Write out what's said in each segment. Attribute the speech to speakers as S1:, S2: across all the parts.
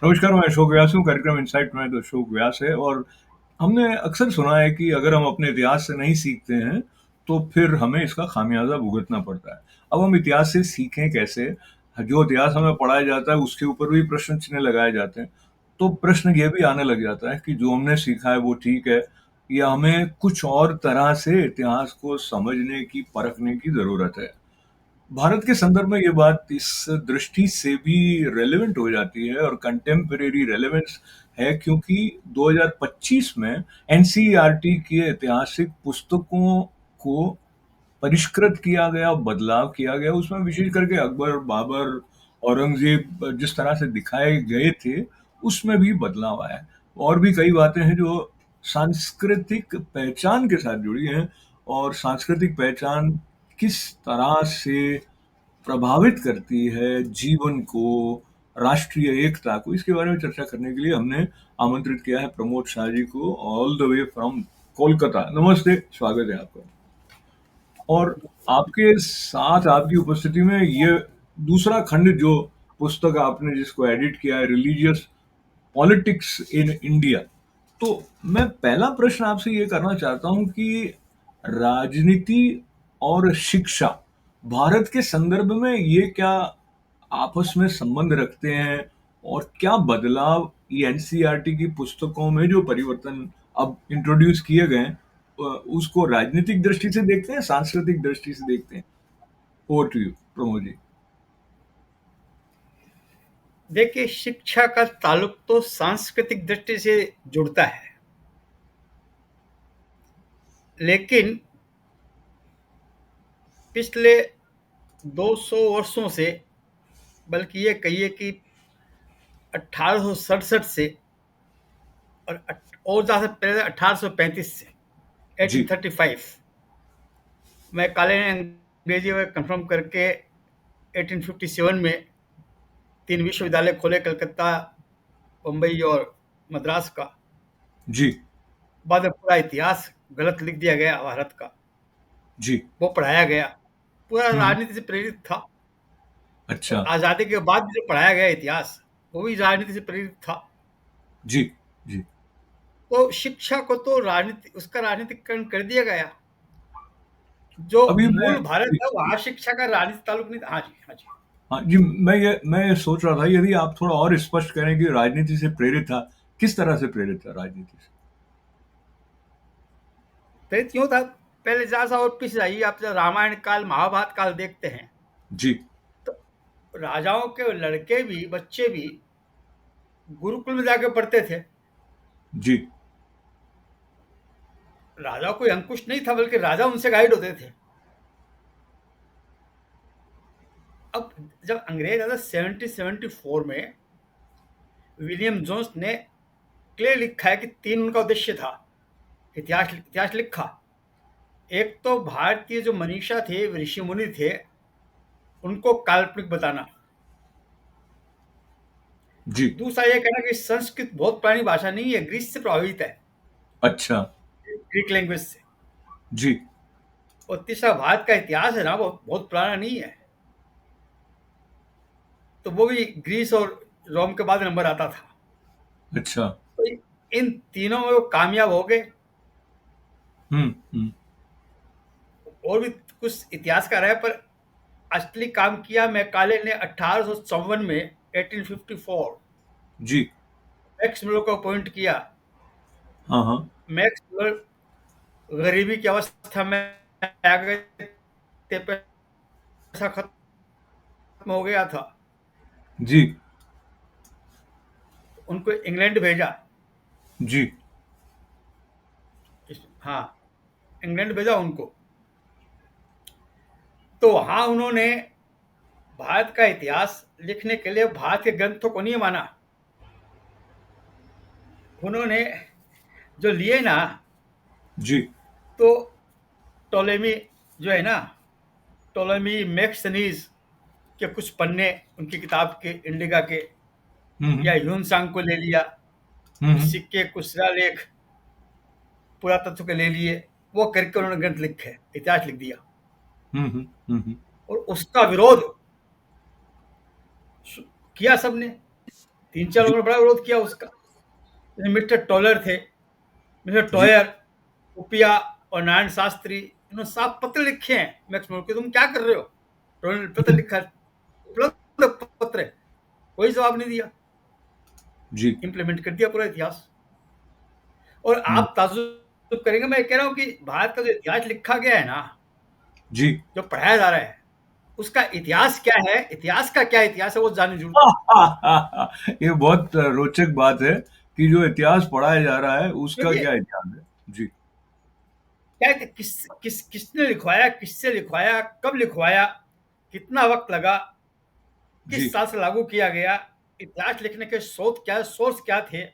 S1: नमस्कार, मैं अशोक व्यास हूँ। कार्यक्रम इनसाइट में तो अशोक व्यास है और हमने अक्सर सुना है कि अगर हम अपने इतिहास से नहीं सीखते हैं, तो फिर हमें इसका खामियाज़ा भुगतना पड़ता है। अब हम इतिहास से सीखें कैसे? जो इतिहास हमें पढ़ाया जाता है, उसके ऊपर भी प्रश्न चिन्ह लगाए जाते हैं। तो प्रश्न ये भी आने लग जाता है कि जो हमने सीखा है, वो ठीक है या हमें कुछ और तरह से इतिहास को समझने की, परखने की ज़रूरत है। भारत के संदर्भ में ये बात इस दृष्टि से भी रेलेवेंट हो जाती है और कंटेम्परेरी रेलेवेंस है क्योंकि 2025 में एनसीईआरटी की ऐतिहासिक पुस्तकों को परिष्कृत किया गया, बदलाव किया गया। उसमें विशेष करके अकबर, बाबर, औरंगज़ेब जिस तरह से दिखाए गए थे, उसमें भी बदलाव आया है। और भी कई बातें हैं जो सांस्कृतिक पहचान के साथ जुड़ी हैं और सांस्कृतिक पहचान किस तरह से प्रभावित करती है जीवन को, राष्ट्रीय एकता को, इसके बारे में चर्चा करने के लिए हमने आमंत्रित किया है प्रमोद शाह जी को all the way from Kolkata. नमस्ते, स्वागत है आपका। और आपके साथ आपकी उपस्थिति में ये दूसरा खंड जो पुस्तक आपने जिसको एडिट किया है, रिलीजियस पॉलिटिक्स इन इंडिया। तो मैं पहला प्रश्न आपसे ये करना चाहता हूं कि राजनीति और शिक्षा भारत के संदर्भ में ये क्या आपस में संबंध रखते हैं और क्या बदलाव ये एनसीईआरटी की पुस्तकों में जो परिवर्तन अब इंट्रोड्यूस किए गए हैं, उसको राजनीतिक दृष्टि से देखते हैं, सांस्कृतिक दृष्टि से देखते हैं? Over to you Pramod ji.
S2: देखिए, शिक्षा का ताल्लुक तो सांस्कृतिक दृष्टि से जुड़ता है, लेकिन पिछले 200 वर्षों से, बल्कि ये कहिए कि 1867 से और ज़्यादा पहले 1835 से
S1: जी।
S2: 1835, मैं काले ने अंग्रेजी में कंफर्म करके 1857 में 3 विश्वविद्यालय खोले, कलकत्ता, बम्बई और मद्रास का।
S1: जी।
S2: बाद में पूरा इतिहास गलत लिख दिया गया भारत का,
S1: जी।
S2: वो पढ़ाया गया, पूरा
S1: हम्म।
S2: राजनीति से प्रेरित था।
S1: अच्छा।
S2: और आज़ादी के बाद जो पढ़ाया गया इतिहास, वो भी राजनीति से प्रेरित था।
S1: जी। जी।
S2: तो शिक्षा को तो राजनीति, उसका राजनीतिकरण कर दिया गया। जो
S1: अभी मैं
S2: मूल भारत
S1: जी,
S2: है,
S1: जी।
S2: वहाँ शिक्षा का राजनीति ताल्लुक नहीं था। हाँ जी, हाँ जी।
S1: हाँ जी, मैं ये सोच रहा था, यदि आप थोड़ा और स्पष्ट करें कि राजनीति से प्रेरित था, किस तरह से प्रेरित था राजनीति से?
S2: प्रेरित क्यों था? पहले जरा सा और पीछे जाइए, आप जब रामायण काल, महाभारत काल देखते हैं,
S1: जी।
S2: तो राजाओं के लड़के भी, बच्चे भी गुरुकुल में जाके पढ़ते थे।
S1: जी।
S2: राजा कोई अंकुश नहीं था, बल्कि राजा उनसे गाइड होते थे। अब जब अंग्रेज आया 1774 में, विलियम जोन्स ने क्लियर लिखा है कि 3 उनका उद्देश्य था। इतिहास इतिहास लिखा। एक तो भारतीय जो मनीषा थे, ऋषि मुनि थे, उनको काल्पनिक बताना।
S1: जी।
S2: दूसरा ये कहना कि संस्कृत बहुत पुरानी भाषा नहीं है, ग्रीस से प्रभावित है,
S1: अच्छा।
S2: ग्रीक लैंग्वेज से।
S1: जी।
S2: और तीसरा, भारत का इतिहास है ना, वो बहुत पुराना नहीं है, तो वो भी ग्रीस और रोम के बाद नंबर आता था।
S1: अच्छा।
S2: तो इन तीनों में वो कामयाब हो गए।
S1: हम्म।
S2: और भी कुछ इतिहासकार है, पर असली काम किया मैकाले ने 1854 में, 1854,
S1: जी।
S2: मैक्स मुलर को अपॉइंट किया।
S1: हाँ, हाँ।
S2: मैक्स मुलर गरीबी की अवस्था में आ गए थे, पैसा खत्म हो गया था।
S1: जी।
S2: उनको इंग्लैंड भेजा।
S1: जी।
S2: हाँ, इंग्लैंड भेजा उनको। तो वहाँ उन्होंने भारत का इतिहास लिखने के लिए भारत के ग्रंथों को नहीं माना। उन्होंने जो लिए ना,
S1: जी।
S2: तो टोलेमी जो है ना, टोलेमी मैक्सनीज के कुछ पन्ने उनकी किताब के, इंडिका के,
S1: हम्म।
S2: या ह्यून सांग को ले लिया, कुछ
S1: हम्म।
S2: सिक्के, कुछ शिलालेख पुरातत्व के ले लिए, वो करके उन्होंने ग्रंथ लिखे, इतिहास लिख दिया।
S1: हम्म।
S2: और उसका विरोध किया सबने। 3-4
S1: जी,
S2: लोगों ने बड़ा विरोध किया उसका। जैसे मिस्टर टॉलर थे, मिस्टर
S1: जी,
S2: टॉयर, उपिया और नारायण शास्त्री, इन्होंने साफ पत्र लिखे हैं मैक्स मोर के, तुम क्या कर रहे हो? टॉलर ने पत्र लिखा, उपलब्ध पत्र है, कोई जवाब नहीं दिया।
S1: जी,
S2: इम्प्लीमेंट कर दिया पूरा इतिहास। और
S1: हुँ,
S2: आप ताज्जुब करेंगे, मैं कह रहा हूँ कि भारत का जो इतिहास लिखा गया है ना,
S1: जी।
S2: जो पढ़ाया जा रहा है, उसका इतिहास क्या है, इतिहास का क्या इतिहास है, वो जानने की जरूरत है।
S1: ये बहुत रोचक बात है कि जो इतिहास पढ़ाया जा रहा है उसका
S2: क्योंकि
S1: क्या इतिहास है? जी,
S2: क्या है कि किसने लिखवाया, किससे लिखवाया, कब लिखवाया, कितना वक्त लगा, किस
S1: जी,
S2: साल से लागू किया गया, इतिहास लिखने के स्रोत क्या, सोर्स क्या थे,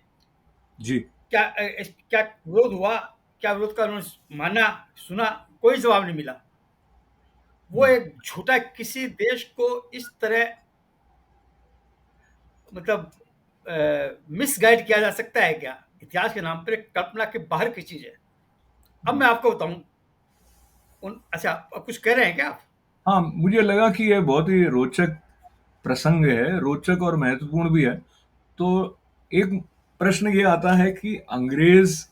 S1: जी,
S2: क्या क्या विरोध हुआ, क्या विरोध का उन्होंने माना, सुना, कोई जवाब नहीं मिला। वो
S1: हुँ,
S2: एक झूठा, किसी देश को इस तरह मतलब मिसगाइड किया जा सकता है क्या? इतिहास के नाम पर एक कल्पना के बाहर की चीज है। अब
S1: हुँ।
S2: मैं आपको बताऊं, अच्छा, अब कुछ कह रहे हैं क्या आप?
S1: हाँ, मुझे लगा कि ये बहुत ही रोचक प्रसंग है, रोचक और महत्वपूर्ण भी है। तो एक प्रश्न ये आता है कि अंग्रेज़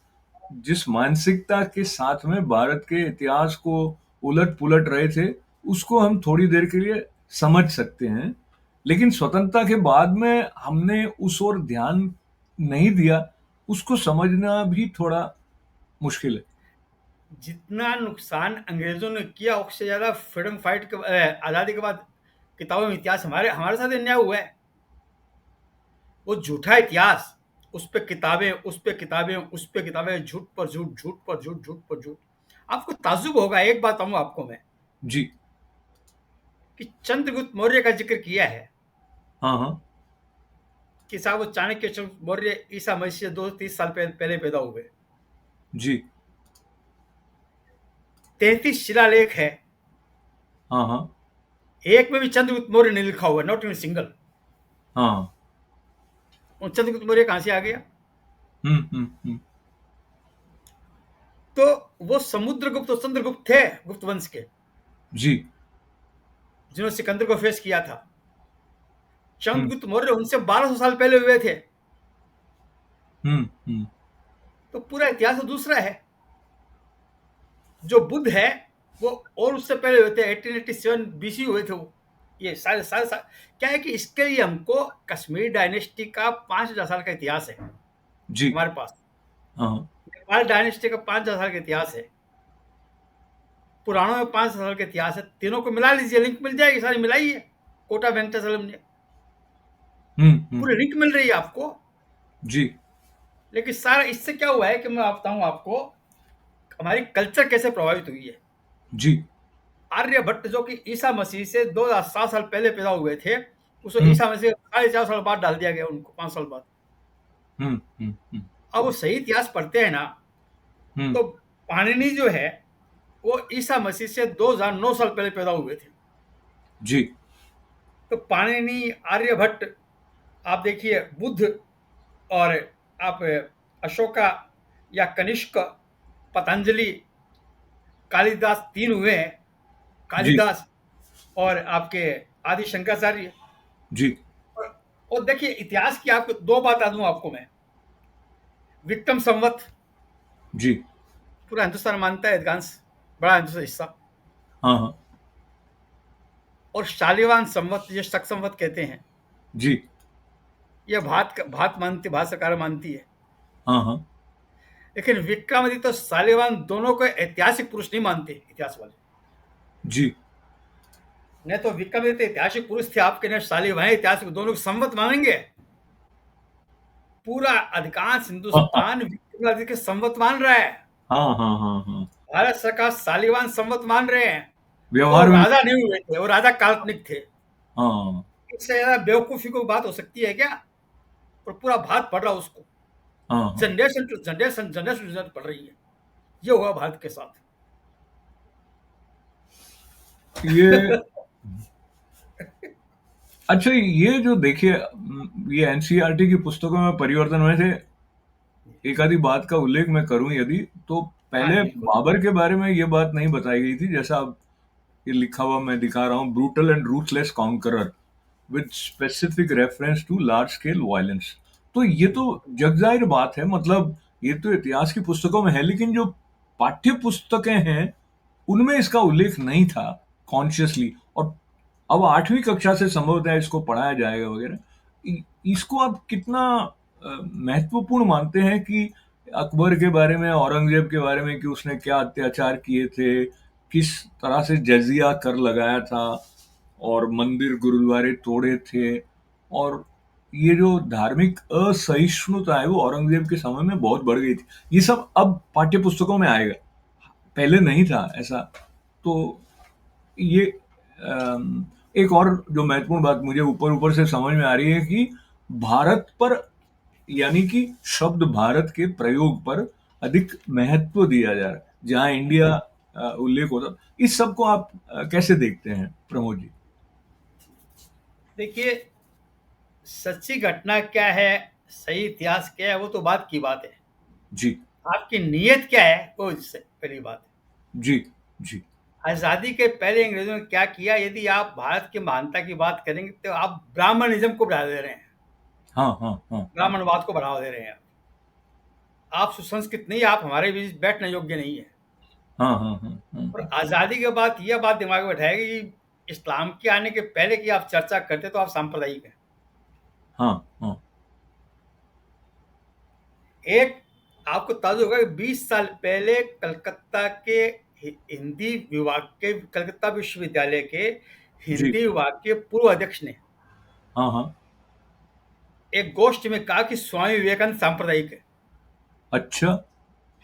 S1: जिस मानसिकता के साथ में भारत के इतिहास को उलट-पुलट रहे थे, उसको हम थोड़ी देर के लिए समझ सकते हैं। लेकिन स्वतंत्रता के बाद में हमने उस ओर ध्यान नहीं दिया, उसको समझना भी थोड़ा मुश्किल है।
S2: जितना नुकसान अंग्रेजों ने किया, उससे ज्यादा फ्रीडम फाइट के आजादी के बाद किताबों में इतिहास हमारे हमारे साथ अन्याय हुआ है। वो झूठा इतिहास, उस पे किताबें, उस पे किताबें, उस पे किताबें, झूठ पर झूठ, झूठ पर झूठ, झूठ पर झूठ। आपको ताज्जुब होगा, एक बात बताऊंगा आपको मैं,
S1: जी।
S2: कि चंद्रगुप्त मौर्य का जिक्र किया है
S1: हाँ, हाँ।
S2: कि साहब वो चाणक्य चंद्र मौर्य ईसा मसीह से 230 साल पहले पैदा हुए।
S1: जी।
S2: 33 शिलालेख है,
S1: हाँ, हाँ।
S2: एक में भी चंद्रगुप्त मौर्य नहीं लिखा हुआ, नॉट इन सिंगल।
S1: हाँ।
S2: और चंद्रगुप्त मौर्य कहां से आ गया?
S1: हुँ, हुँ, हुँ।
S2: तो वो समुद्रगुप्त और चंद्रगुप्त थे, गुप्त वंश के,
S1: जी।
S2: जिन्होंने सिकंदर को फेस किया था।
S1: हुँ,
S2: चंद्रगुप्त मौर्य उनसे 1200 साल पहले हुए थे।
S1: हुँ, हुँ।
S2: तो पूरा इतिहास तो दूसरा है। जो बुद्ध है, वो और उससे पहले हुए थे, 1887 बीसी हुए थे वो। ये सारे सारे क्या है कि इसके लिए हमको कश्मीर डायनेस्टी का 5000 साल का इतिहास है
S1: जी।
S2: हमारे पास।
S1: हाँ, हाँ।
S2: नेपाल डायनेस्टी का 5000 साल का इतिहास है। पुराणों में 5000 साल का इतिहास है। तीनों को मिला लीजिए, लिंक मिल जाएगी, सारी मिलाई है कोटा वेंकटेश्वरम ने,
S1: हुँ, हुँ।
S2: पूरी लिंक मिल रही है आपको।
S1: जी,
S2: लेकिन सारा इससे क्या हुआ है कि मैं बताऊं आपको, हमारी कल्चर कैसे प्रभावित हुई है।
S1: जी।
S2: आर्यभट्ट जो कि ईसा मसीह से 2700 साल पहले पैदा हुए थे, उसको
S1: हुँ,
S2: ईसा मसीह 450 साल बाद डाल दिया गया, उनको 5 साल बाद।
S1: हुँ, हुँ, हुँ,
S2: अब वो सही इतिहास पढ़ते हैं ना,
S1: हुँ।
S2: तो पाणिनि जो है, वो ईसा मसीह से 2009 साल पहले पैदा हुए थे।
S1: जी।
S2: तो पाणिनि, आर्यभट्ट, आप देखिए बुद्ध, और आप अशोका या कनिष्क, पतंजलि, कालिदास, तीन हुए हैं।
S1: जी,
S2: कालिदास और आपके आदि शंकराचार्य।
S1: जी,
S2: और देखिए इतिहास की आपको दो बात बता दूं आपको मैं। विक्रम संवत,
S1: जी।
S2: पूरा हिंदुस्तान मानता है, अधिकांश बड़ा हिंदुस्तान हिस्सा।
S1: हाँ, हाँ।
S2: और शालिवान संवत, ये शक संवत कहते हैं,
S1: जी।
S2: ये भात मानती, भारत सरकार मानती है।
S1: हाँ, हाँ।
S2: लेकिन विक्रमादित्य तो शालिवान दोनों को ऐतिहासिक पुरुष नहीं मानते इतिहास वाले।
S1: जी।
S2: नहीं तो विक्रमादित्य ऐतिहासिक पुरुष थे आपके, ने शालिवान ऐतिहासिक, दोनों को संवत मानेंगे। पूरा अधिकांश
S1: हाँ, हाँ।
S2: हिंदुस्तान विक्रमादित्य के संवत मान रहा है।
S1: हाँ, हाँ, हाँ, हाँ।
S2: भारत सरकार शालिवान संवत मान रहे हैं। वो
S1: व्यवहार में
S2: राजा नहीं हुए थे, वो राजा काल्पनिक थे।
S1: हाँ,
S2: इससे ज्यादा बेवकूफी को बात हो सकती है क्या? और पूरा भारत पढ़ रहा है उसको,
S1: हाँ, हाँ।
S2: Generation to generation, generation to generation पढ़ रही है। ये हुआ भारत के साथ।
S1: ये अच्छा, ये जो देखिए ये एनसीईआरटी की पुस्तकों में परिवर्तन हुए थे, एक आधी बात का उल्लेख मैं करूँ यदि, तो
S2: हाँ
S1: पहले
S2: बिल्कुल।
S1: बाबर के बारे में ये बात नहीं बताई गई थी, जैसा अब ये लिखा हुआ मैं दिखा रहा हूँ, brutal and ruthless conqueror. With specific reference to large scale violence. तो ये तो जग जाहिर बात है, मतलब ये तो इतिहास की पुस्तकों में है, लेकिन जो पाठ्य पुस्तकें हैं उनमें इसका उल्लेख नहीं था कॉन्शियसली। और अब 8वीं कक्षा से संभवतः इसको पढ़ाया जाएगा वगैरह। इसको आप कितना महत्वपूर्ण मानते हैं कि अकबर के बारे में, औरंगजेब के बारे में, कि उसने क्या अत्याचार किए थे, किस तरह से जजिया कर लगाया था और मंदिर गुरुद्वारे तोड़े थे, और ये जो धार्मिक असहिष्णुता है वो औरंगजेब के समय में बहुत बढ़ गई थी, ये सब अब पाठ्य पुस्तकों में आएगा, पहले नहीं था ऐसा। तो ये एक और जो महत्वपूर्ण बात मुझे ऊपर ऊपर से समझ में आ रही है कि भारत पर, यानी कि शब्द भारत के प्रयोग पर अधिक महत्व दिया जा रहा है, जहां इंडिया उल्लेख होता। इस सब को आप कैसे देखते हैं प्रमोद जी?
S2: देखिए, सच्ची घटना क्या है, सही इतिहास क्या है, वो तो बात की बात है।
S1: जी।
S2: आपकी नीयत क्या है, वो पहली बात है।
S1: जी। जी।
S2: आज़ादी के पहले अंग्रेजों ने क्या किया? यदि आप भारत की महानता की बात करेंगे तो आप ब्राह्मणिज्म को बढ़ा दे रहे हैं,
S1: हाँ, हाँ, हाँ, हाँ,
S2: ब्राह्मणवाद को बढ़ावा दे रहे हैं। आप सुसंस्कृत नहीं, आप हमारे बीच बैठने योग्य नहीं है।
S1: हाँ, हाँ, हाँ,
S2: और
S1: हाँ,
S2: आज़ादी के बाद यह बात दिमाग में बैठाएगी कि इस्लाम के आने के पहले की आप चर्चा करते तो आप सांप्रदायिक हैं।
S1: हाँ, हाँ,
S2: एक आपको ताजुब होगा कि 20 साल पहले कलकत्ता के हिंदी विभाग के, कलकत्ता विश्वविद्यालय के
S1: जी,
S2: हिंदी विभाग के पूर्व अध्यक्ष ने
S1: हाँ, हाँ,
S2: एक गोष्ठी में कहा कि स्वामी विवेकानंद सांप्रदायिक है।
S1: अच्छा,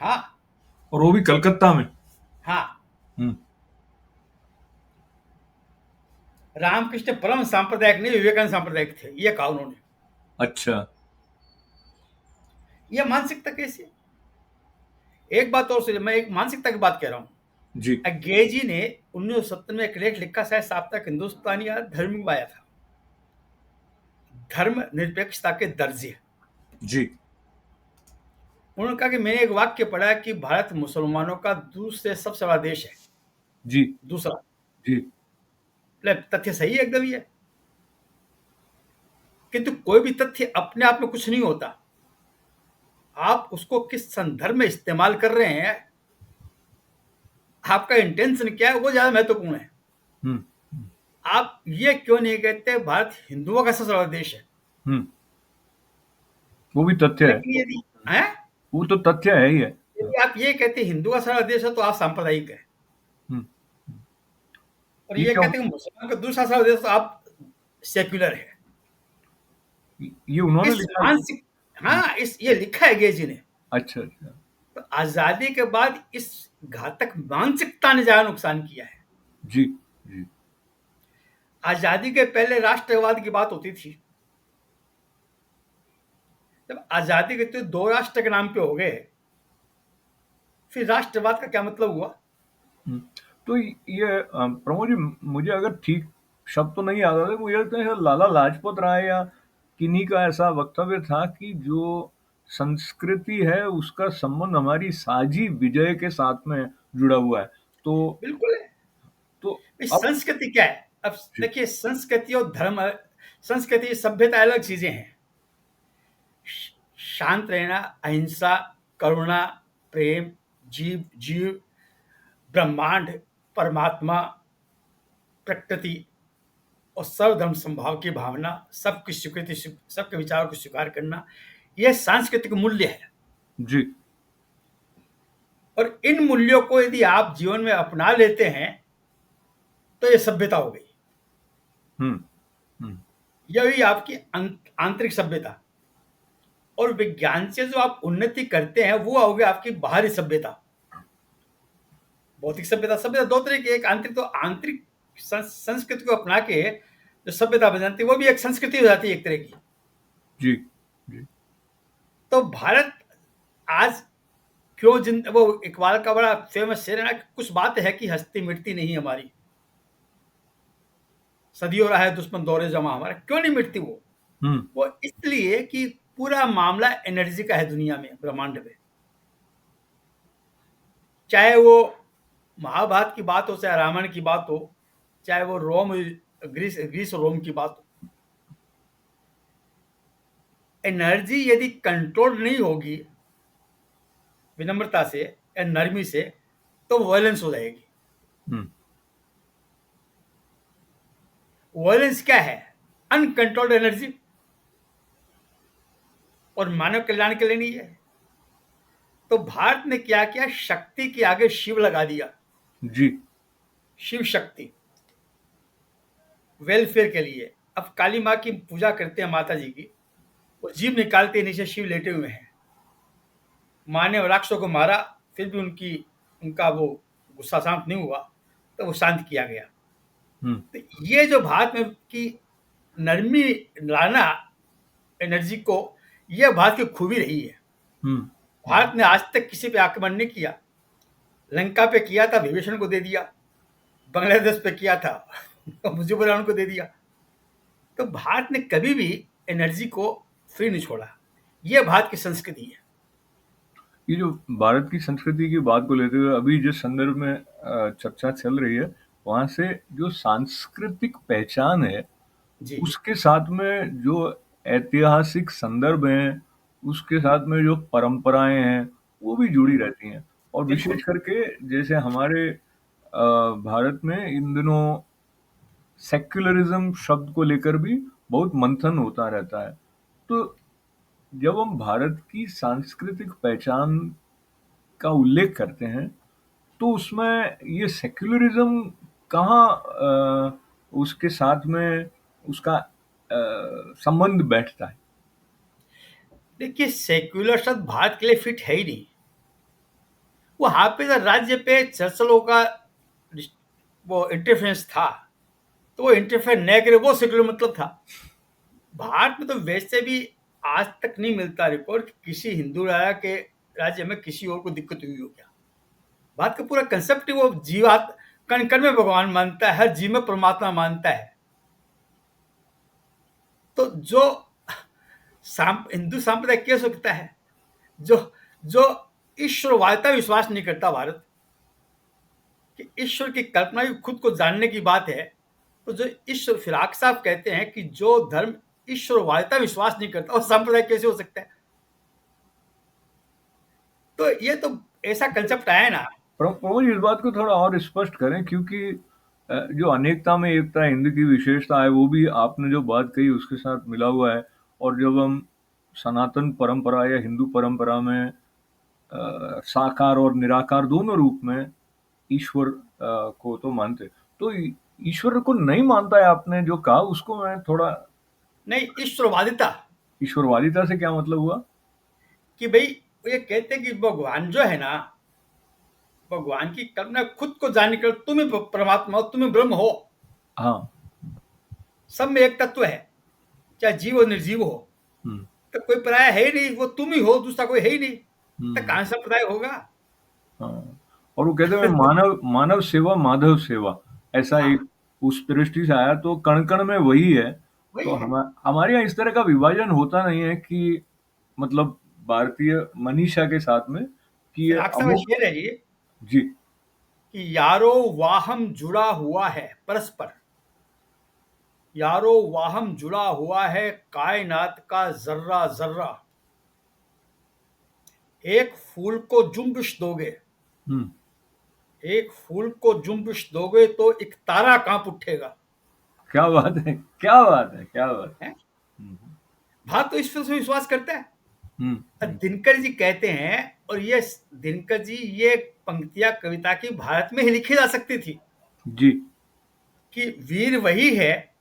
S2: हाँ,
S1: और वो भी कलकत्ता में?
S2: हाँ।
S1: हम्म।
S2: रामकृष्ण परम सांप्रदायिक नहीं, विवेकानंद सांप्रदायिक थे, ये कहा उन्होंने।
S1: अच्छा।
S2: ये मानसिकता कैसी? एक बात और सुनिए, मैं एक मानसिकता की बात कह रहा हूँ।
S1: जी।
S2: अंग्रेजी ने 1970 में एक लेख लिखा, शायद साप्ताहिक हिंदुस्तानी या धर्म में आया था, धर्म निरपेक्षता के दर्जे।
S1: जी।
S2: उन्होंने कहा कि मैंने एक वाक्य पढ़ा कि भारत मुसलमानों का दूसरे सबसे बड़ा देश है।
S1: जी।
S2: दूसरा,
S1: जी।
S2: मतलब तथ्य सही है एकदम, ये। किंतु कोई भी तथ्य अपने आप में कुछ नहीं होता, आप उसको किस संदर्भ में इस्तेमाल कर रहे हैं, आपका इंटेंशन क्या है, वो ज्यादा महत्वपूर्ण है।
S1: हम्म।
S2: आप ये क्यों नहीं कहते भारत हिंदुओं का सबसे बड़ा देश है?
S1: हम्म। वो भी तथ्य है।
S2: लेकिन यदि हैं,
S1: वो तो तथ्य है ही है।
S2: यदि आप ये कहते हिंदू का सारा देश है तो आप सांप्रदायिक है।
S1: हम्म।
S2: और
S1: ये
S2: ये
S1: क्या?
S2: कहते हैं मुसलमान का दूसरा सारा देश तो आप सेक्युलर है।
S1: ये उन्होंने
S2: इस
S1: लिखा?
S2: मानसिक, हाँ, इस ये लिखा है गेजी ने।
S1: अच्छा, अच्छा।
S2: तो आजादी के बाद इस घातक मानसिकता ने ज्यादा नुकसान किया है।
S1: जी। जी।
S2: आजादी के पहले राष्ट्रवाद की बात होती थी। जब आजादी के तो दो राष्ट्र के नाम पे हो गए, फिर राष्ट्रवाद का क्या मतलब हुआ?
S1: हम्म। तो ये प्रमोद जी, मुझे अगर ठीक शब्द तो नहीं याद आ रहा, मुझे लगता है लाला लाजपत राय या किन्हीं का ऐसा वक्तव्य था कि जो संस्कृति है उसका संबंध हमारी साझी विजय के साथ में जुड़ा हुआ है। तो
S2: बिल्कुल है।
S1: तो
S2: इस
S1: अब
S2: संस्कृति क्या है? अब
S1: जी।
S2: देखिए, संस्कृति और धर्म, संस्कृति सभ्यता अलग चीजें हैं। शांत रहना, अहिंसा, करुणा, प्रेम, जीव जीव, ब्रह्मांड, परमात्मा, प्रकृति और सर्वधर्म संभाव की भावना, सबकी स्वीकृति, सबके विचारों को स्वीकार करना, यह सांस्कृतिक मूल्य है।
S1: जी।
S2: और इन मूल्यों को यदि आप जीवन में अपना लेते हैं तो यह सभ्यता हो गई।
S1: हम्म। हम्म।
S2: यह हुई आपकी आंतरिक सभ्यता। और विज्ञान से जो आप उन्नति करते हैं वो होगी आपकी बाहरी सभ्यता, भौतिक सभ्यता। सभ्यता दो तरह की, एक आंतरिक, तो आंतरिक संस्कृति को अपना के जो सभ्यता बन जाती है वो भी एक संस्कृति हो जाती है एक तरह की।
S1: जी। जी।
S2: तो भारत आज क्यों जिंदा, वो इकबाल का बड़ा फेमस शेर है ना, कि कुछ बात है कि हस्ती मिटती नहीं हमारी, सदियों रहा है दुश्मन दौरे जमा हमारा। क्यों नहीं मिटती वो?
S1: हम्म।
S2: वो इसलिए कि पूरा मामला एनर्जी का है दुनिया में, ब्रह्मांड में। चाहे वो महाभारत की बात हो, चाहे रामायण की बात हो, चाहे वो रोम, ग्रीस ग्रीस और रोम की बात हो, एनर्जी यदि कंट्रोल नहीं होगी विनम्रता से या नरमी से, तो वायलेंस हो जाएगी।
S1: हम्म।
S2: वायलेंस क्या है? अनकंट्रोल्ड एनर्जी, और मानव कल्याण के लिए नहीं है। तो भारत ने क्या किया? शक्ति के आगे शिव लगा दिया।
S1: जी।
S2: शिव शक्ति वेलफेयर के लिए। अब काली माँ की पूजा करते हैं, माता जी की, वो जीव निकालते हैं, नीचे शिव लेटे हुए हैं। माँ ने राक्षसों को मारा, फिर भी उनका वो गुस्सा शांत नहीं हुआ, तो वो शांत किया गया।
S1: हम्म।
S2: तो ये जो भारत में की नरमी लाना एनर्जी को, यह भारत की खूबी रही है।
S1: हम्म।
S2: भारत ने आज तक किसी पे आक्रमण नहीं किया। लंका पे किया था, विभीषण को दे दिया। बांग्लादेश पे किया था, मुजीबुर रहमान को दे दिया। तो भारत ने कभी भी एनर्जी को फ्री नहीं छोड़ा। यह भारत की संस्कृति है।
S1: ये जो भारत की संस्कृति की बात को लेते हुए अभी जिस संदर्भ में चर्चा चल रही है, वहां से जो सांस्कृतिक पहचान है,
S2: जी
S1: उसके साथ में जो ऐतिहासिक संदर्भ हैं, उसके साथ में जो परंपराएं हैं, वो भी जुड़ी रहती हैं। और विशेष
S2: बिल्कुल।
S1: करके जैसे हमारे भारत में इन दिनों सेक्युलरिज्म शब्द को लेकर भी बहुत मंथन होता रहता है। तो जब हम भारत की सांस्कृतिक पहचान का उल्लेख करते हैं, तो उसमें ये सेक्युलरिज्म कहाँ उसके साथ में उसका संबंध बैठता है?
S2: देखिए, सेक्युलर शब्द भारत के लिए फिट है ही नहीं। वहां पे तो राज्य पे चर्चलों का वो इंटरफेरेंस था, तो वो इंटरफेयर न करे, वो सेक्युलर मतलब था। भारत में तो वैसे भी आज तक नहीं मिलता रिकॉर्ड कि किसी हिंदू राजा के राज्य में किसी और को दिक्कत हुई हो क्या। भारत का पूरा कंसेप्ट ही वो जीवात कण कण में भगवान मानता है, हर जीव में परमात्मा मानता है। तो जो हिंदू सांप्रदाय क्या सकता है, जो जो ईश्वरवादिता विश्वास नहीं करता भारत, कि ईश्वर की कल्पना भी खुद को जानने की बात है। तो जो ईश्वर, फिराक साहब कहते हैं कि जो धर्म ईश्वरवादिता विश्वास नहीं करता, वो सांप्रदाय कैसे हो सकता है? तो ये तो ऐसा कंसेप्ट आया ना।
S1: प्रमोद, इस बात को थोड़ा और स्पष्ट करें, क्योंकि जो अनेकता में एकता हिंद की विशेषता है, वो भी आपने जो बात कही उसके साथ मिला हुआ है। और जब हम सनातन परंपरा या हिंदू परंपरा में साकार और निराकार दोनों रूप में ईश्वर को तो मानते, तो ईश्वर को नहीं मानता है आपने जो कहा, उसको मैं थोड़ा।
S2: नहीं, ईश्वरवादिता,
S1: ईश्वरवादिता से क्या मतलब हुआ?
S2: कि भाई वो ये कहते हैं कि भगवान जो है ना, भगवान की कल्पना खुद को जानने के लिए तुम ही परमात्मा हो, तुम ही ब्रह्म हो।
S1: हाँ।
S2: सब में एक तत्व है, चाहे जीव हो निर्जीव हो।
S1: हम्म।
S2: तो कोई पराया है ही नहीं, वो तुम ही हो, दूसरा कोई है ही नहीं। तो
S1: हम्म।
S2: कहां संप्रदाय होगा?
S1: हाँ। और वो कहते हैं मानव मानव सेवा माधव सेवा, ऐसा
S2: हाँ,
S1: एक उस दृष्टि से आया, तो कण कण में वही है।
S2: वही
S1: तो
S2: है।
S1: हमारे यहाँ इस तरह का विभाजन होता नहीं है कि मतलब भारतीय मनीषा के साथ में कि ये
S2: फिर अक्सर
S1: अमुक।
S2: शेर है ये,
S1: जी।
S2: कि यारो वाहम जुड़ा हुआ है परस्पर, यारो वाहम जुड़ा हुआ है कायनात का जर्रा जर्रा। एक फूल को जुम्बिश दोगे,
S1: हम्म।
S2: एक फूल को जुम्बिश दोगे तो एक तारा कांप उठेगा।
S1: क्या बात है, क्या बात है, क्या बात
S2: है?
S1: है।
S2: भारत तो ईश्वर से विश्वास करता है।
S1: हम्म।
S2: और दिनकर जी कहते हैं, और ये दिनकर जी, ये पंक्तियां कविता की भारत में ही लिखी जा सकती थी,
S1: जी।
S2: कि वीर वही है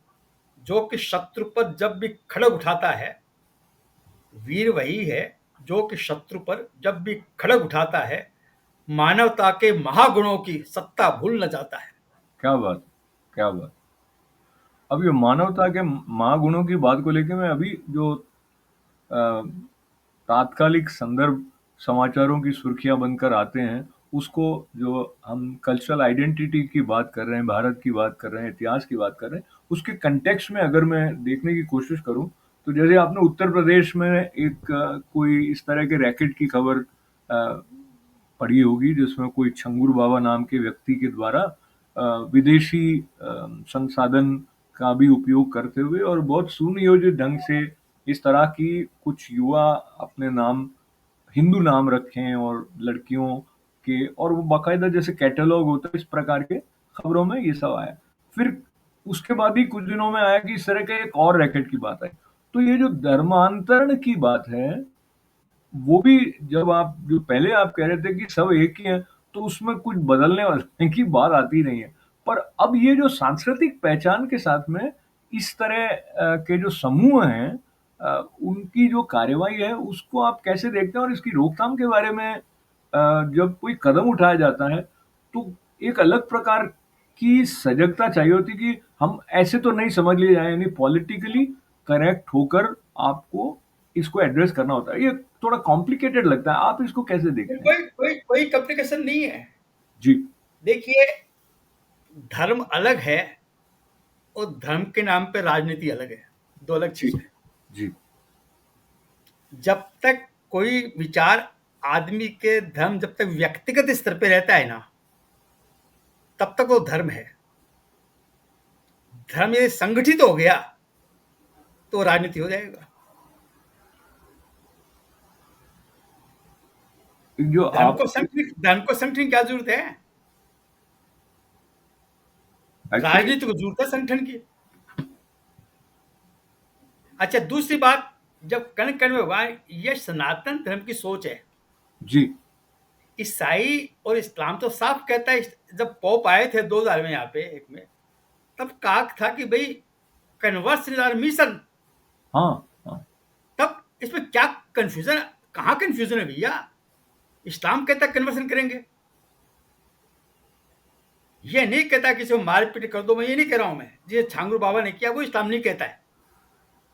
S2: जो कि शत्रु पर जब भी खड़ग उठाता है, वीर वही है जो कि शत्रु पर जब भी खड़ग उठाता है, मानवता के महागुणों की सत्ता भूल न जाता है।
S1: क्या बात, क्या बात। अब ये मानवता के महागुणों की बात को लेके मैं अभी जो अ, तात्कालिक संदर्भ समाचारों की सुर्खियां बनकर आते हैं, उसको जो हम कल्चरल आइडेंटिटी की बात कर रहे हैं, भारत की बात कर रहे हैं, इतिहास की बात कर रहे हैं, उसके कंटेक्स्ट में अगर मैं देखने की कोशिश करूं, तो जैसे आपने उत्तर प्रदेश में एक कोई इस तरह के रैकेट की खबर पढ़ी होगी, जिसमें कोई छंगुर बाबा नाम के व्यक्ति के द्वारा विदेशी संसाधन का भी उपयोग करते हुए और बहुत सुनियोजित ढंग से इस तरह की कुछ युवा अपने नाम हिंदू नाम रखें और लड़कियों के, और वो बाकायदा जैसे कैटलॉग होता है इस प्रकार के, खबरों में ये सब आया। फिर उसके बाद ही कुछ दिनों में आया कि इस तरह के एक और रैकेट की बात आई। तो ये जो धर्मांतरण की बात है, वो भी, जब आप जो पहले आप कह रहे थे कि सब एक ही हैं, तो उसमें कुछ बदलने वाले की बात आती नहीं है। पर अब ये जो सांस्कृतिक पहचान के साथ में इस तरह के जो समूह हैं, उनकी जो कार्रवाई है, उसको आप कैसे देखते हैं? और इसकी रोकथाम के बारे में जब कोई कदम उठाया जाता है, तो एक अलग प्रकार की सजगता चाहिए होती कि हम ऐसे तो नहीं समझ लिए जाए, यानी पॉलिटिकली करेक्ट होकर आपको इसको एड्रेस करना होता है। ये थोड़ा कॉम्प्लिकेटेड लगता है। आप इसको कैसे देखते हैं?
S2: कोई कॉम्प्लिकेशन नहीं है।
S1: जी,
S2: देखिए, धर्म अलग है और धर्म के नाम पे राजनीति अलग है, दो अलग
S1: जी,
S2: चीजें हैं।
S1: जी,
S2: जब तक कोई विचार आदमी के धर्म जब तक व्यक्तिगत स्तर पे रहता है ना, तब तक वो धर्म है। धर्म यदि संगठित हो गया तो राजनीति हो जाएगा।
S1: जो आप
S2: धर्म को संगठन की क्या जरूरत है?
S1: एक्चुअली
S2: राजनीति को जरूरत है संगठन की। अच्छा, दूसरी बात, जब कण कण में हुआ, यह सनातन धर्म की सोच है।
S1: जी,
S2: ईसाई और इस्लाम तो साफ कहता है। जब पोप आए थे 2000 में यहाँ पे एक में, तब कहा था कि भाई कन्वर्सन आर मिशन।
S1: हाँ, हाँ,
S2: तब इसमें क्या कंफ्यूजन, कहाँ कंफ्यूजन है भैया? इस्लाम कहता है कन्वर्सन करेंगे, ये नहीं कहता किसी को मार पीट कर दो। मैं ये नहीं कह रहा हूं, मैं जिसे छांगुर बाबा ने किया वो इस्लाम नहीं कहता है।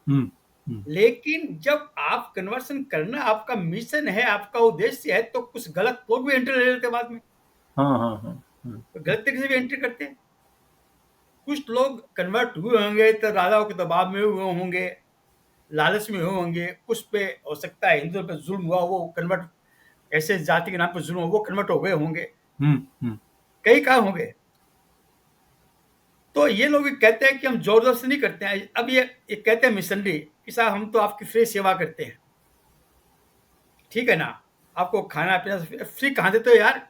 S1: हुँ, हुँ,
S2: लेकिन जब आप कन्वर्सन करना आपका मिशन है, आपका उद्देश्य है, तो कुछ गलत लोग भी एंट्री ले लेते हैं बाद में।
S1: हाँ, हाँ, हाँ, हाँ,
S2: तो गलत तरीके से भी एंट्री करते हैं। कुछ लोग कन्वर्ट हुए होंगे तो राजाओं के दबाव में हुए होंगे, लालच में हुए होंगे। कुछ पे हो सकता है हिंदुओं पे जुल्म हुआ, वो कन्वर्ट, ऐसे जाति के नाम पर जुल्म हुआ, वो कन्वर्ट हो गए होंगे।
S1: हुँ, हुँ,
S2: कई काम होंगे। तो ये लोग कहते हैं कि हम जोर जोर से नहीं करते हैं। अब ये कहते हैं मिशनरी कि साहब हम तो आपकी फ्री सेवा करते हैं, ठीक है ना, आपको खाना पीना फ्री कहाँ देते हो यार?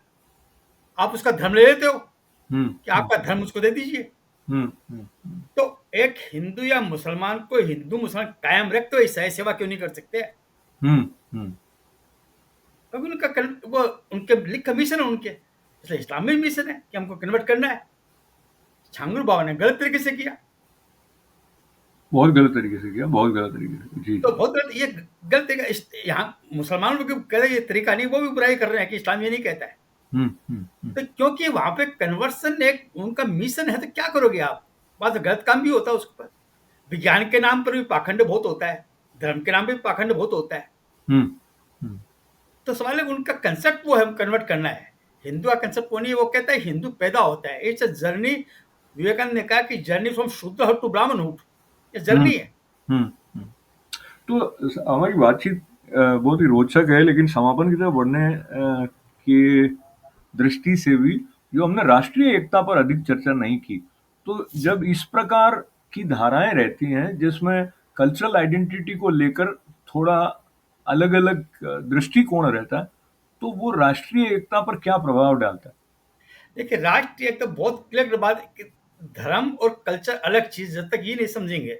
S2: आप उसका धर्म ले लेते हो
S1: हुँ,
S2: कि
S1: हुँ,
S2: आपका धर्म उसको दे दीजिए।
S1: हुँ, हुँ, हुँ,
S2: तो एक हिंदू या मुसलमान को हिंदू मुसलमान कायम रख, तो ईसाई सेवा क्यों नहीं कर सकते?
S1: हुँ, हुँ,
S2: क्योंकि वो उनके लिखा मिशन है उनके, इसलिए इस्लाम में भी मिशन है कि हमको कन्वर्ट करना है। छांगुर बाबा ने गलत तरीके से किया।
S1: बहुत गलत तरीके से किया, बहुत गलत तरीके से। जी,
S2: तो
S1: जी।
S2: बहुत गलत, ये गलत तरीका। यहाँ मुसलमान लोग कह रहे हैं ये तरीका नहीं, वो भी बुराई कर रहे हैं कि इस्लाम ये नहीं कहता है।
S1: हुँ, हुँ, हुँ,
S2: तो क्योंकि वहां पे कन्वर्सन एक उनका मिशन है, तो क्या करोगे आप? बात गलत काम भी होता है उसके ऊपर। विज्ञान के नाम पर भी पाखंड बहुत होता है, धर्म के नाम पे भी पाखंड बहुत होता है।
S1: हुँ, हुँ,
S2: तो सवाल है, उनका कंसेप्ट वो है, कन्वर्ट करना है। हिंदू का कंसेप्ट वो नहीं है। वो कहता है हिंदू पैदा होता है, इट्स अ जर्नी। विवेकानंद ने कहा कि जर्नी फ्रॉम शुद्ध टू ब्राह्मणहुड, ये
S1: हुँ,
S2: जर्नी है।
S1: हुँ, हुँ। तो हमारी बातचीत बहुत ही रोचक है, लेकिन समापन की तरफ बढ़ने की दृष्टि से भी, जो हमने राष्ट्रीय एकता पर अधिक चर्चा नहीं की, तो जब इस प्रकार की धाराएं रहती हैं जिसमें कल्चरल आइडेंटिटी को लेकर थोड़ा अलग-अलग दृष्टिकोण रहता है, तो वो राष्ट्रीय एकता पर क्या प्रभाव डालता है?
S2: देखिए, राष्ट्र एक तो बहुत क्लियर बात है कि धर्म और कल्चर अलग चीज, जब तक ये नहीं समझेंगे।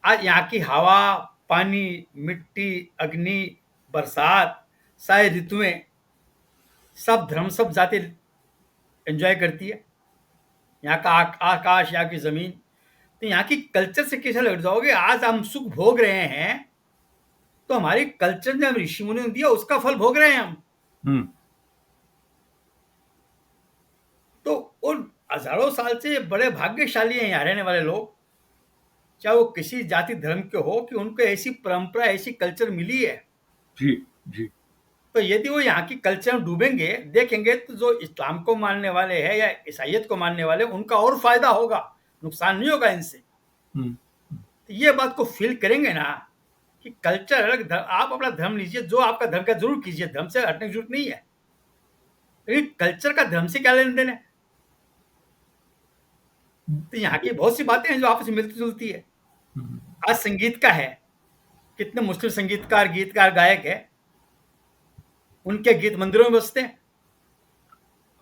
S2: आज यहाँ की हवा, पानी, मिट्टी, अग्नि, बरसात, सारी ऋतुएं, सब धर्म, सब जाति एंजॉय करती है। यहाँ का आकाश, यहाँ की जमीन। तो यहाँ की कल्चर से कैसे लग जाओगे? आज हम सुख भोग रहे हैं, तो हमारी कल्चर ने, हम ऋषि मुनि ने दिया, उसका फल भोग रहे हैं हम।
S1: हुँ,
S2: तो उन हजारों साल से बड़े भाग्यशाली हैं यहाँ रहने वाले लोग, चाहे वो किसी जाति धर्म के हो, कि उनको ऐसी परंपरा, ऐसी कल्चर मिली है।
S1: जी, जी।
S2: तो यदि वो यहाँ की कल्चर में डूबेंगे, देखेंगे, तो जो इस्लाम को मानने वाले हैं या ईसाइयत को मानने वाले, उनका और फायदा होगा, नुकसान नहीं होगा इनसे।
S1: हुँ,
S2: तो ये बात को फील करेंगे ना कि कल्चर अलग, आप अपना धर्म लीजिए, जो आपका धर्म का जरूर कीजिए, धर्म से हटने की जरूरत नहीं है। लेकिन कल्चर का धर्म से क्या लेन देन है? तो यहाँ की बहुत सी बातें हैं जो आपस में मिलती जुलती है।
S1: हुँ।
S2: आज संगीत का है, कितने मुस्लिम संगीतकार, गीतकार, गायक है, उनके गीत मंदिरों में बजते हैं।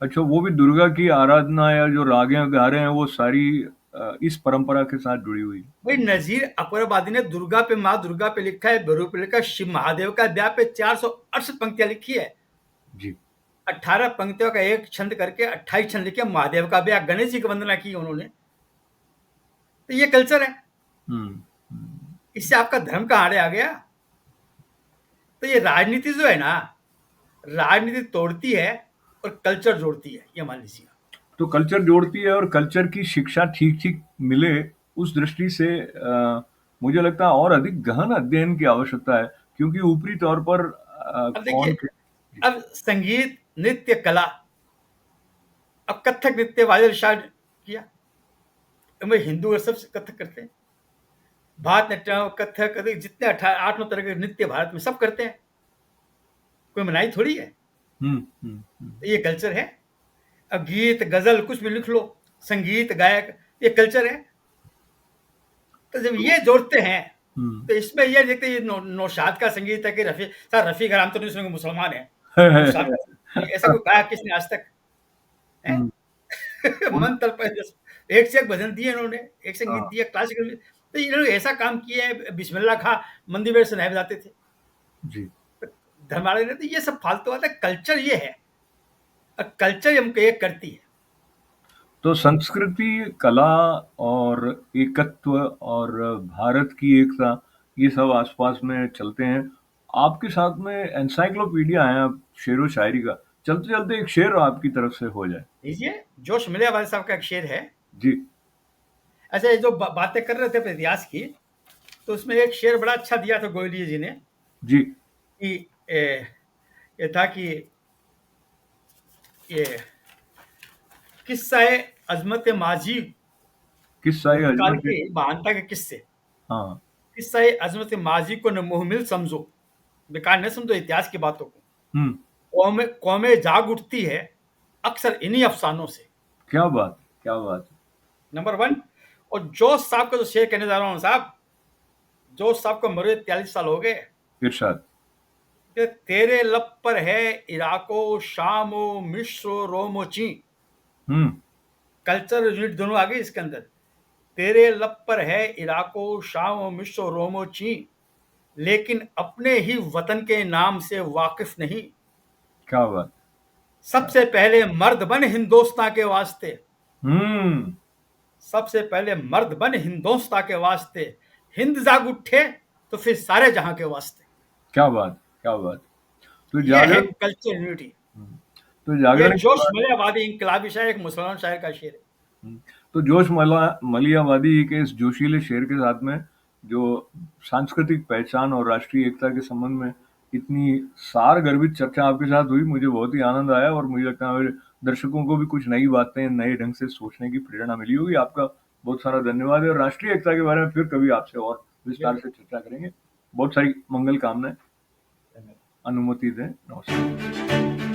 S1: अच्छा, वो भी दुर्गा की आराधना या जो रागें गा रहे हैं वो सारी इस परंपरा के साथ जुड़ी हुई?
S2: भाई नजीर अकबराबादी ने दुर्गा पे, माँ दुर्गा पे लिखा है, भैरव पे लिखा है, शिव महादेव का ब्याह पे 468 पंक्तियां लिखी है।
S1: जी।
S2: 18 पंक्तियों का एक छंद करके 28 छंद लिखे। महादेव का ब्याह, गणेश जी की वंदना की उन्होंने। तो ये कल्चर है।
S1: हम्म। हम्म।
S2: इससे आपका धर्म कहाँ आ गया? तो ये राजनीति जो है ना, राजनीति तोड़ती है और कल्चर जोड़ती है, ये मान लीजिए।
S1: तो कल्चर जोड़ती है और कल्चर की शिक्षा ठीक ठीक मिले, उस दृष्टि से मुझे लगता है और अधिक गहन अध्ययन की आवश्यकता है, क्योंकि ऊपरी तौर पर
S2: अब
S1: कौन
S2: देखिए,
S1: के। जी।
S2: अब संगीत, नृत्य, कला, अब कथक नृत्य वादिल शाह किया, में हिंदू सब कथक करते हैं, भारतनाट्यम, कथक, जितने 8 9 तरह के नृत्य भारत में सब करते हैं, कोई मनाही थोड़ी है।
S1: हम्म। हम्म।
S2: तो ये कल्चर है। अब गीत, गजल कुछ भी लिख लो, संगीत, गायक, ये कल्चर है। तो जब
S1: तो
S2: ये जोड़ते हैं,
S1: हम्म।
S2: तो इसमें ये देखते हैं, नौशाद का संगीत है कि रफी सर, रफी का नाम तो नहीं सुनेंगे, मुसलमान है। नौशाद का संगीत, ऐसा कोई कहा किसने आज तक है?
S1: हम्म।
S2: मन तल पर एक से एक भजन दिए इन्होंने, एक संगीत
S1: हाँ।
S2: दिया, क्लासिकल। तो इन्होंने ऐसा काम किया है, बिस्मिल्लाह खां मंदिर में सुनाए बजाते थे।
S1: जी।
S2: तो धर्माड़े ने, तो ये सब फालतू बात है। कल्चर ये है, और कल्चर हमको एक करती है।
S1: तो संस्कृति, कला और एकत्व और भारत की एकता, ये सब आसपास में चलते हैं। आपके साथ में एनसाइक्लोपीडिया है आप शेर व शायरी का, चलते चलते एक शेर आपकी तरफ से हो जाए।
S2: लीजिए, जोश मिले वाले साहब का एक शेर है।
S1: जी।
S2: अच्छा, ये जो बातें कर रहे थे अपने इतिहास की, तो उसमें एक शेर बड़ा अच्छा दिया था गोयली जी ने,
S1: जी।
S2: कि ये था कि ये किस्सा है अजमत माजी,
S1: किस्सा
S2: भूतकाल
S1: अजमत।
S2: के महानता के किस्से।
S1: हाँ।
S2: किस्सा है अजमत माजी को न मुहमिल समझो, बेकार न समझो इतिहास की बातों को।
S1: हम्म।
S2: कौमें कौमें जाग उठती है अक्सर इन्हीं अफसानों से।
S1: क्या बात, क्या बात।
S2: Number one. और जोश साहब का जो शेर कहने जा रहा हूँ साहब, जोश साहब को मरे 43 साल हो गए,
S1: इरशाद।
S2: कि तेरे लब पर है इराको शामो मिश्रो रोमो ची।
S1: हम्म।
S2: कल्चर यूनिट दोनों आ गई इसके अंदर। तेरे लब पर है इराको शामो मिश्रो रोमो ची, लेकिन अपने ही वतन के नाम से वाकिफ नहीं।
S1: क्या बात।
S2: सबसे पहले मर्द बन हिंदोस्तां के वास्ते,
S1: हम्म।
S2: सबसे पहले मर्द बन हिंदोस्तां के वास्ते, हिंद जाग उठे तो फिर सारे जहां के वास्ते।
S1: क्या बात, क्या बात। तो
S2: ये है
S1: जागरण।
S2: Culture unity.
S1: तो
S2: ये
S1: जागरण के
S2: जोश
S1: बाद।
S2: मलियावादी इंकलाबी शायर, एक मुसलमान शायर का शेर है।
S1: हुँ। तो जोश मलियावादी के इस जोशीले शेर के साथ में जो सांस्कृतिक पहचान और राष्ट्रीय एकता के संबंध में इतनी सारगर्भित चर्चा आपके साथ हुई, मुझे बहुत ही आनंद आया और मुझे लगता है मेरे दर्शकों को भी कुछ नई बातें, नए ढंग से सोचने की प्रेरणा मिली होगी। आपका बहुत सारा धन्यवाद है और राष्ट्रीय एकता के बारे में फिर कभी आपसे और विस्तार से
S2: बिल्कुल।
S1: चर्चा करेंगे। बहुत सारी मंगल कामनाएँ।
S2: धन्यवाद।
S1: अनुमति दें। नमस्कार।